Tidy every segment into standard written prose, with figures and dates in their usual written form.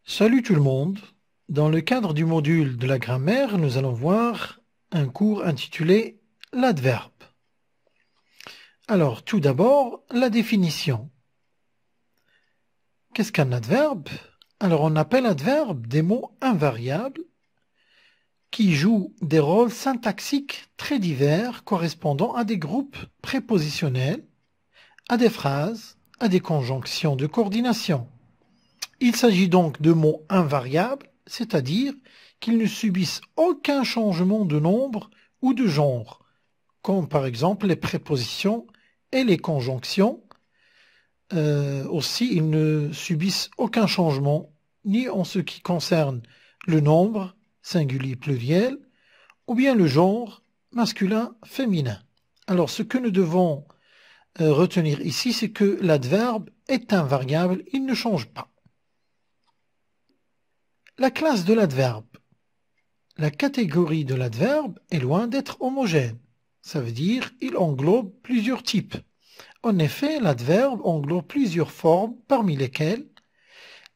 Salut tout le monde. Dans le cadre du module de la grammaire, nous allons voir un cours intitulé l'adverbe. Alors, tout d'abord, la définition. Qu'est-ce qu'un adverbe? Alors, on appelle adverbe des mots invariables qui jouent des rôles syntaxiques très divers correspondant à des groupes prépositionnels, à des phrases, à des conjonctions de coordination. Il s'agit donc de mots invariables, c'est-à-dire qu'ils ne subissent aucun changement de nombre ou de genre, comme par exemple les prépositions et les conjonctions. Aussi, ils ne subissent aucun changement, ni en ce qui concerne le nombre, singulier, pluriel, ou bien le genre, masculin, féminin. Alors, ce que nous devons retenir ici, c'est que l'adverbe est invariable, il ne change pas. La classe de l'adverbe. La catégorie de l'adverbe est loin d'être homogène. Ça veut dire qu'il englobe plusieurs types. En effet, l'adverbe englobe plusieurs formes, parmi lesquelles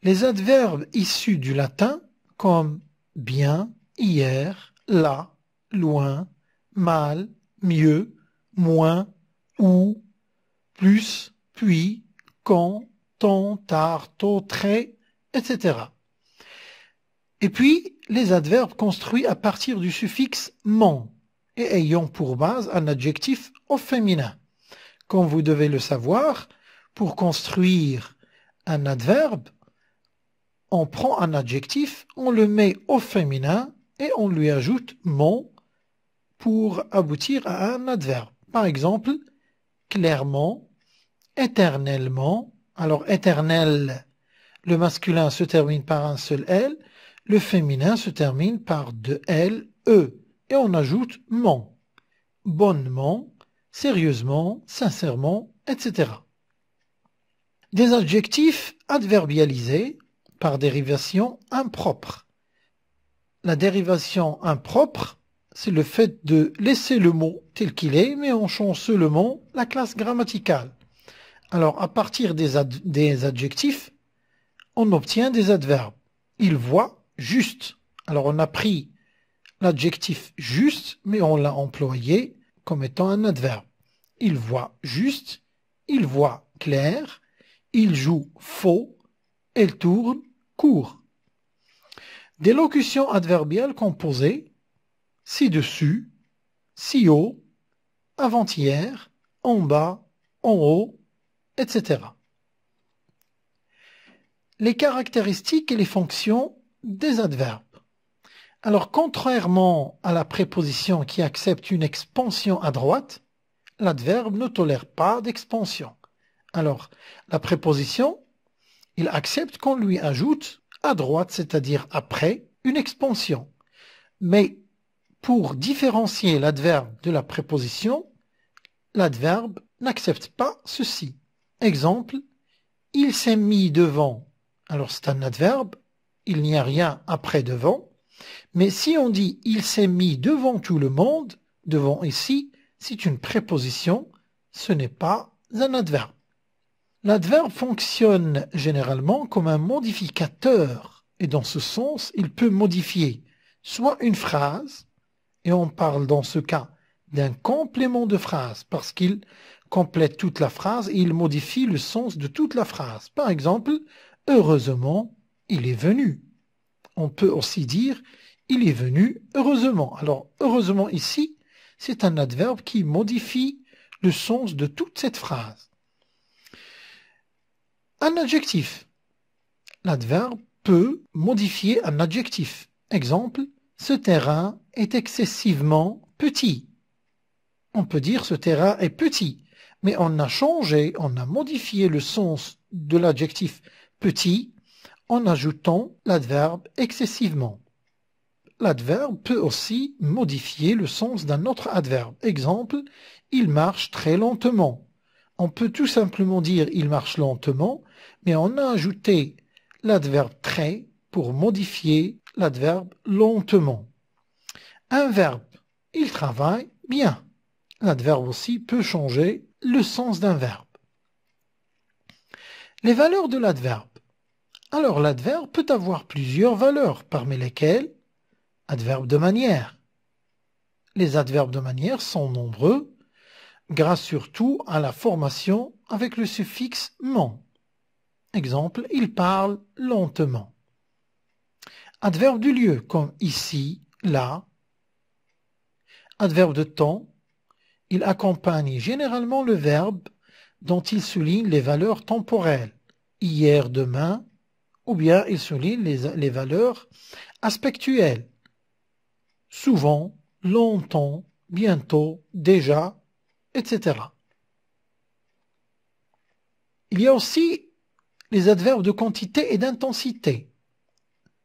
les adverbes issus du latin comme bien, hier, là, loin, mal, mieux, moins, ou, plus, puis, quand, tant, tard, tôt, très, etc. Et puis, les adverbes construits à partir du suffixe man et ayant pour base un adjectif au féminin. Comme vous devez le savoir, pour construire un adverbe, on prend un adjectif, on le met au féminin et on lui ajoute man pour aboutir à un adverbe. Par exemple, clairement, éternellement. Alors, éternel, le masculin se termine par un seul L. Le féminin se termine par deux L, E, et on ajoute ment, bonnement, sérieusement, sincèrement, etc. Des adjectifs adverbialisés par dérivation impropre. La dérivation impropre, c'est le fait de laisser le mot tel qu'il est, mais on change seulement la classe grammaticale. Alors, à partir des adjectifs, on obtient des adverbes. Il voit juste. Alors on a pris l'adjectif juste, mais on l'a employé comme étant un adverbe. Il voit juste, il voit clair, il joue faux, elle tourne court. Des locutions adverbiales composées ci-dessus, si haut, avant-hier, en bas, en haut, etc. Les caractéristiques et les fonctions des adverbes. Alors, contrairement à la préposition qui accepte une expansion à droite, l'adverbe ne tolère pas d'expansion. Alors, la préposition, il accepte qu'on lui ajoute à droite, c'est-à-dire après, une expansion. Mais pour différencier l'adverbe de la préposition, l'adverbe n'accepte pas ceci. Exemple, il s'est mis devant. Alors, c'est un adverbe, il n'y a rien après devant. Mais si on dit « il s'est mis devant tout le monde », devant ici, c'est une préposition, ce n'est pas un adverbe. L'adverbe fonctionne généralement comme un modificateur, et dans ce sens, il peut modifier soit une phrase, et on parle dans ce cas d'un complément de phrase, parce qu'il complète toute la phrase et il modifie le sens de toute la phrase. Par exemple, « heureusement, il est venu ». On peut aussi dire « il est venu heureusement ». Alors, heureusement ici, c'est un adverbe qui modifie le sens de toute cette phrase. Un adjectif. L'adverbe peut modifier un adjectif. Exemple, ce terrain est excessivement petit. On peut dire ce terrain est petit, mais on a changé, on a modifié le sens de l'adjectif petit en ajoutant l'adverbe excessivement. L'adverbe peut aussi modifier le sens d'un autre adverbe. Exemple, il marche très lentement. On peut tout simplement dire il marche lentement, mais on a ajouté l'adverbe très pour modifier l'adverbe lentement. Un verbe, il travaille bien. L'adverbe aussi peut changer le sens d'un verbe. Les valeurs de l'adverbe. Alors l'adverbe peut avoir plusieurs valeurs, parmi lesquelles adverbe de manière. Les adverbes de manière sont nombreux, grâce surtout à la formation avec le suffixe ment. Exemple, il parle lentement. Adverbe du lieu, comme ici, là. Adverbe de temps, il accompagne généralement le verbe dont il souligne les valeurs temporelles, hier, demain, ou bien il souligne les valeurs aspectuelles, souvent, longtemps, bientôt, déjà, etc. Il y a aussi les adverbes de quantité et d'intensité.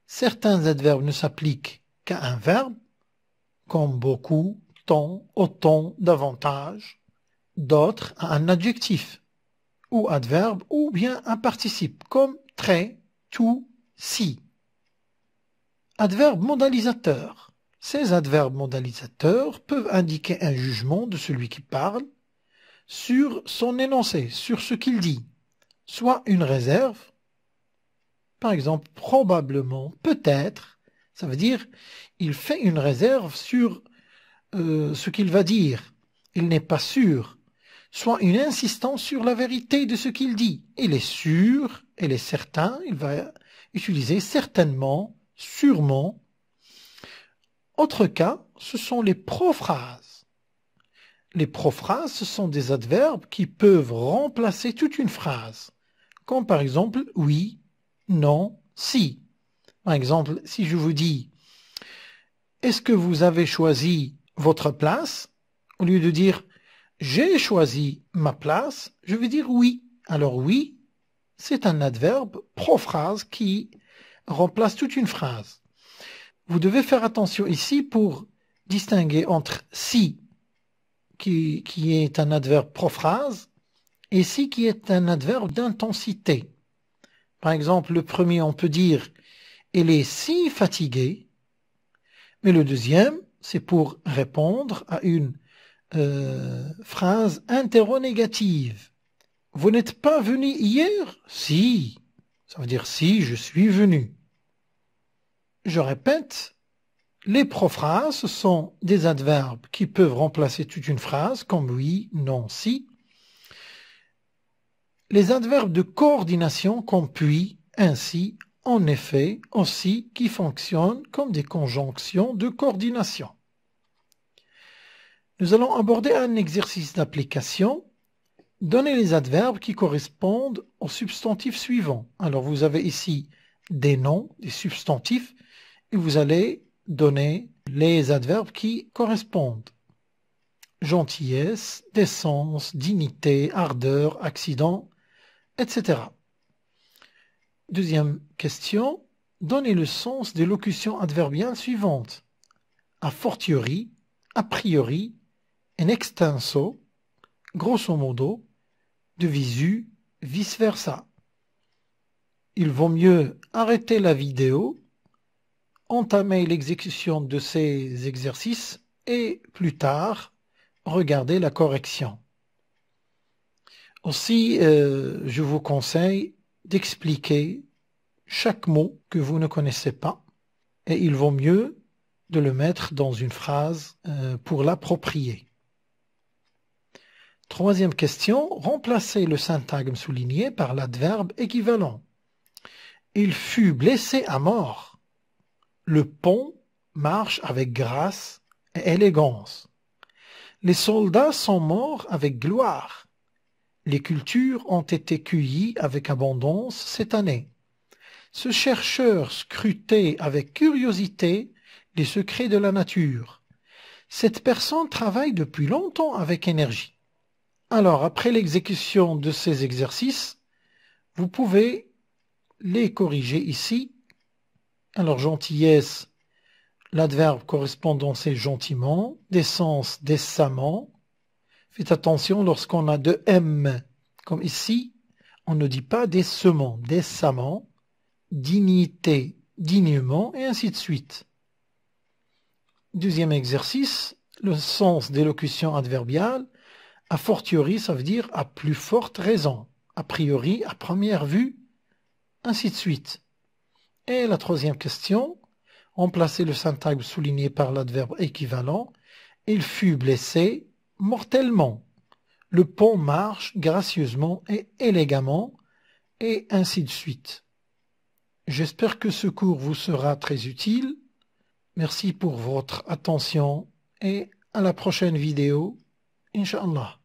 Certains adverbes ne s'appliquent qu'à un verbe, comme beaucoup, tant, autant, davantage. D'autres à un adjectif, ou adverbe, ou bien un participe, comme très, tout, si. Adverbe modalisateur. Ces adverbes modalisateurs peuvent indiquer un jugement de celui qui parle sur son énoncé, sur ce qu'il dit, soit une réserve, par exemple, probablement, peut-être, ça veut dire il fait une réserve sur ce qu'il va dire, il n'est pas sûr, soit une insistance sur la vérité de ce qu'il dit. Il est sûr, il est certain, il va utiliser certainement, sûrement. Autre cas, ce sont les prophrases. Les prophrases, ce sont des adverbes qui peuvent remplacer toute une phrase, comme par exemple oui, non, si. Par exemple, si je vous dis « Est-ce que vous avez choisi votre place ?» Au lieu de dire « J'ai choisi ma place », je vais dire « oui ». Alors oui, c'est un adverbe prophrase qui remplace toute une phrase. Vous devez faire attention ici pour distinguer entre « si » qui est un adverbe prophrase et « si » qui est un adverbe d'intensité. Par exemple, le premier, on peut dire « Elle est si fatiguée », mais le deuxième, c'est pour répondre à une phrase interronégative. Vous n'êtes pas venu hier? Si. Ça veut dire si, je suis venu. Je répète, les prophrases sont des adverbes qui peuvent remplacer toute une phrase, comme oui, non, si. Les adverbes de coordination, comme puis, ainsi, en effet, aussi, qui fonctionnent comme des conjonctions de coordination. Nous allons aborder un exercice d'application. Donnez les adverbes qui correspondent aux substantifs suivants. Alors vous avez ici des noms, des substantifs, et vous allez donner les adverbes qui correspondent. Gentillesse, décence, dignité, ardeur, accident, etc. Deuxième question. Donnez le sens des locutions adverbiales suivantes. A fortiori, a priori, in extenso, grosso modo, de visu, vice-versa. Il vaut mieux arrêter la vidéo, entamer l'exécution de ces exercices et plus tard, regarder la correction. Aussi, je vous conseille d'expliquer chaque mot que vous ne connaissez pas et il vaut mieux de le mettre dans une phrase pour l'approprier. Troisième question, remplacez le syntagme souligné par l'adverbe équivalent. Il fut blessé à mort. Le pont marche avec grâce et élégance. Les soldats sont morts avec gloire. Les cultures ont été cueillies avec abondance cette année. Ce chercheur scrutait avec curiosité les secrets de la nature. Cette personne travaille depuis longtemps avec énergie. Alors, après l'exécution de ces exercices, vous pouvez les corriger ici. Alors, gentillesse, l'adverbe correspondant c'est gentiment, décence, décemment. Faites attention lorsqu'on a deux M, comme ici, on ne dit pas décemment, décemment, dignité, dignement, et ainsi de suite. Deuxième exercice, le sens d'élocution adverbiale. A fortiori, ça veut dire à plus forte raison. A priori, à première vue, ainsi de suite. Et la troisième question, remplacez le syntagme souligné par l'adverbe équivalent. Il fut blessé mortellement. Le pont marche gracieusement et élégamment, et ainsi de suite. J'espère que ce cours vous sera très utile. Merci pour votre attention et à la prochaine vidéo, Inch'Allah.